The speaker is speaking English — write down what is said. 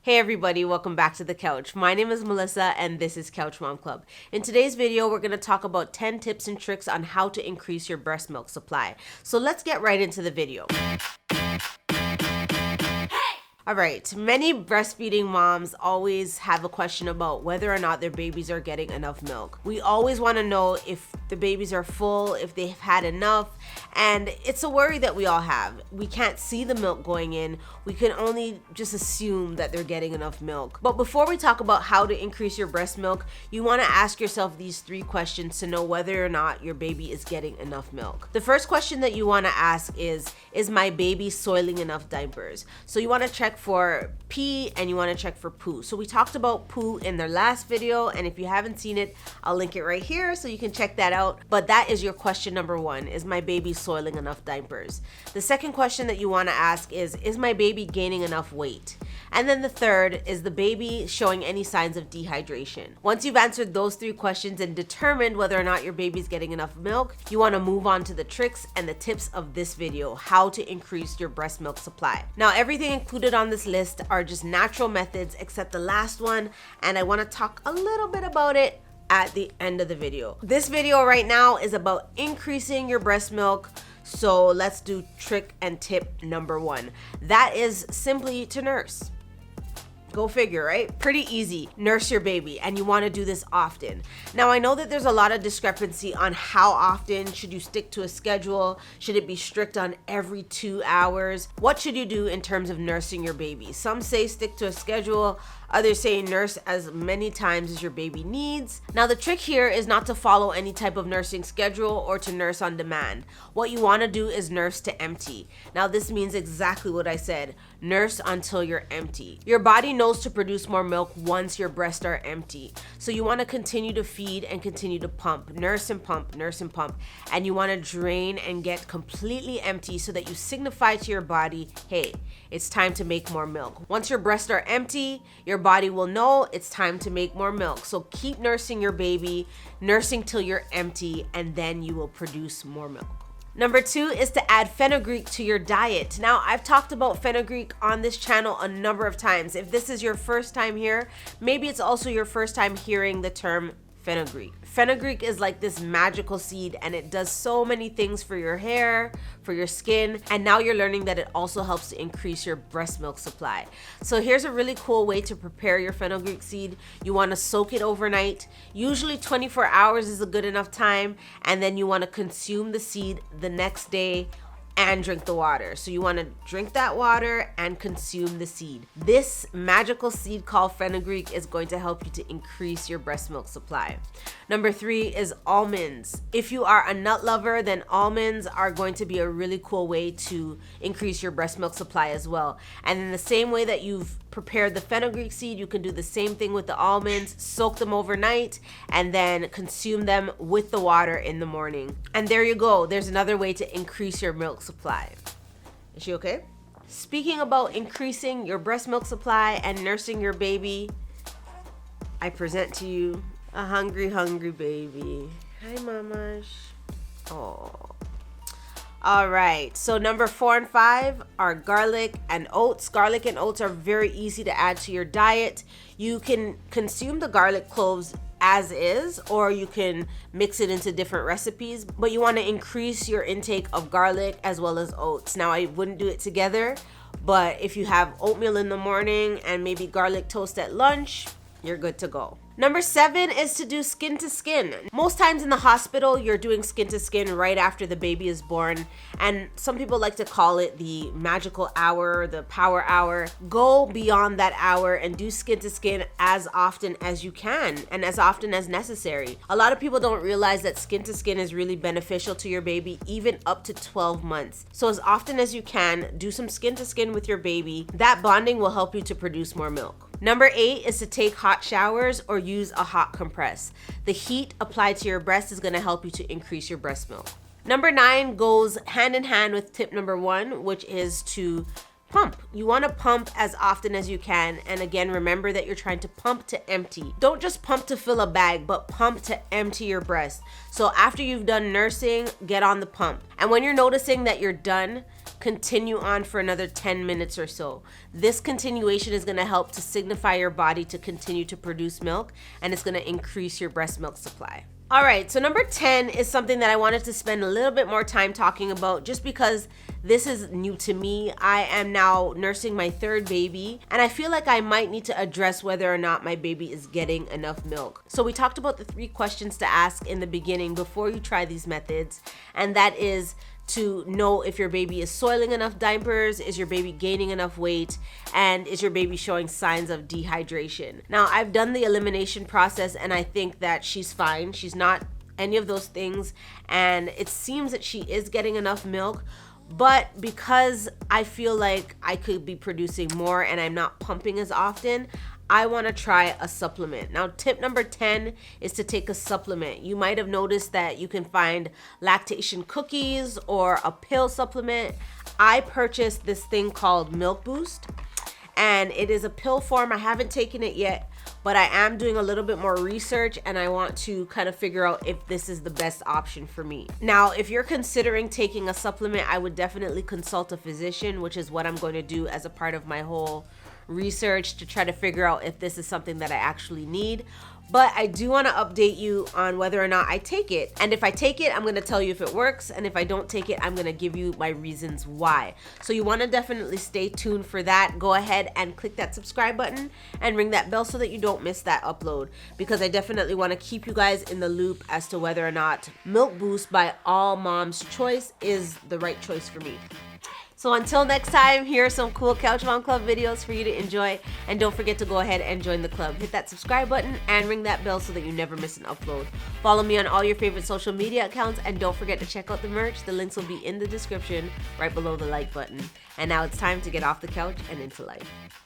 Hey everybody, welcome back to the couch. My name is Melissa and this is Couch Mom Club. In today's video, we're going to talk about 10 tips and tricks on how to increase your breast milk supply. So let's get right into the video. All right, many breastfeeding moms always have a question about whether or not their babies are getting enough milk. We always want to know if the babies are full, if they've had enough, and it's a worry that we all have. We can't see the milk going in. We can only just assume that they're getting enough milk. But before we talk about how to increase your breast milk, you want to ask yourself these 3 questions to know whether or not your baby is getting enough milk. The first question that you want to ask is my baby soiling enough diapers? So you want to check for pee and you want to check for poo. So we talked about poo in the last video, and if you haven't seen it, I'll link it right here so you can check that out. But that is your question number 1, is my baby soiling enough diapers? The second question that you want to ask is my baby gaining enough weight? And then the third, is the baby showing any signs of dehydration? Once you've answered those 3 questions and determined whether or not your baby's getting enough milk, you want to move on to the tricks and the tips of this video, how to increase your breast milk supply. Now, everything included on this list are just natural methods except the last one, and I want to talk a little bit about it at the end of the video. This video right now is about increasing your breast milk. So let's do trick and tip number 1. That is simply to nurse. Go figure, right? Pretty easy. Nurse your baby, and you want to do this often. Now, I know that there's a lot of discrepancy on how often. Should you stick to a schedule? Should it be strict on every 2 hours? What should you do in terms of nursing your baby? Some say stick to a schedule. Others say nurse as many times as your baby needs. Now, the trick here is not to follow any type of nursing schedule or to nurse on demand. What you want to do is nurse to empty. Now, this means exactly what I said. Nurse until you're empty. Your body knows to produce more milk once your breasts are empty. So you want to continue to feed and continue to pump. Nurse and pump, nurse and pump. And you want to drain and get completely empty so that you signify to your body, hey, it's time to make more milk. Once your breasts are empty, your body will know it's time to make more milk. So keep nursing your baby, nursing till you're empty, and then you will produce more milk. Number 2 is to add fenugreek to your diet. Now, I've talked about fenugreek on this channel a number of times. If this is your first time here, maybe it's also your first time hearing the term fenugreek. Fenugreek is like this magical seed, and it does so many things for your hair, for your skin, and now you're learning that it also helps to increase your breast milk supply. So here's a really cool way to prepare your fenugreek seed. You want to soak it overnight. Usually 24 hours is a good enough time, and then you want to consume the seed the next day and drink the water. So you want to drink that water and consume the seed. This magical seed called fenugreek is going to help you to increase your breast milk supply. Number 3 is almonds. If you are a nut lover, then almonds are going to be a really cool way to increase your breast milk supply as well. And in the same way that you've prepared the fenugreek seed, you can do the same thing with the almonds. Soak them overnight and then consume them with the water in the morning. And there you go. There's another way to increase your milk supply. Is she okay? Speaking about increasing your breast milk supply and nursing your baby, I present to you a hungry baby. Hi, mamash. Oh. All right, so number 4 and 5 are garlic and oats. Garlic and oats are very easy to add to your diet. You can consume the garlic cloves as is, or you can mix it into different recipes, but you want to increase your intake of garlic as well as oats. Now, I wouldn't do it together, but if you have oatmeal in the morning and maybe garlic toast at lunch, you're good to go. Number 7 is to do skin to skin. Most times in the hospital, you're doing skin to skin right after the baby is born. And some people like to call it the magical hour, the power hour. Go beyond that hour and do skin to skin as often as you can and as often as necessary. A lot of people don't realize that skin to skin is really beneficial to your baby, even up to 12 months. So as often as you can, do some skin to skin with your baby. That bonding will help you to produce more milk. Number 8 is to take hot showers or use a hot compress. The heat applied to your breast is going to help you to increase your breast milk. Number 9 goes hand in hand with tip number 1, which is to pump. You want to pump as often as you can. And again, remember that you're trying to pump to empty. Don't just pump to fill a bag, but pump to empty your breast. So after you've done nursing, get on the pump. And when you're noticing that you're done, continue on for another 10 minutes or so. This continuation is going to help to signify your body to continue to produce milk, and it's going to increase your breast milk supply. All right, so number 10 is something that I wanted to spend a little bit more time talking about just because this is new to me. I am now nursing my third baby, and I feel like I might need to address whether or not my baby is getting enough milk. So we talked about the 3 questions to ask in the beginning before you try these methods, and that is to know if your baby is soiling enough diapers, is your baby gaining enough weight, and is your baby showing signs of dehydration. Now, I've done the elimination process and I think that she's fine. She's not any of those things, and it seems that she is getting enough milk. But because I feel like I could be producing more and I'm not pumping as often, I want to try a supplement. Now, tip number 10 is to take a supplement. You might have noticed that you can find lactation cookies or a pill supplement. I purchased this thing called Milk Boost, and it is a pill form. I haven't taken it yet, but I am doing a little bit more research and I want to kind of figure out if this is the best option for me. Now, if you're considering taking a supplement, I would definitely consult a physician, which is what I'm going to do as a part of my whole research to try to figure out if this is something that I actually need. But I do want to update you on whether or not I take it. And if I take it, I'm going to tell you if it works. And if I don't take it, I'm going to give you my reasons why. So you want to definitely stay tuned for that. Go ahead and click that subscribe button and ring that bell so that you don't miss that upload, because I definitely want to keep you guys in the loop as to whether or not Milk Boost by All Moms Choice is the right choice for me. So until next time, here are some cool Couch Mom Club videos for you to enjoy. And don't forget to go ahead and join the club. Hit that subscribe button and ring that bell so that you never miss an upload. Follow me on all your favorite social media accounts. And don't forget to check out the merch. The links will be in the description right below the like button. And now it's time to get off the couch and into life.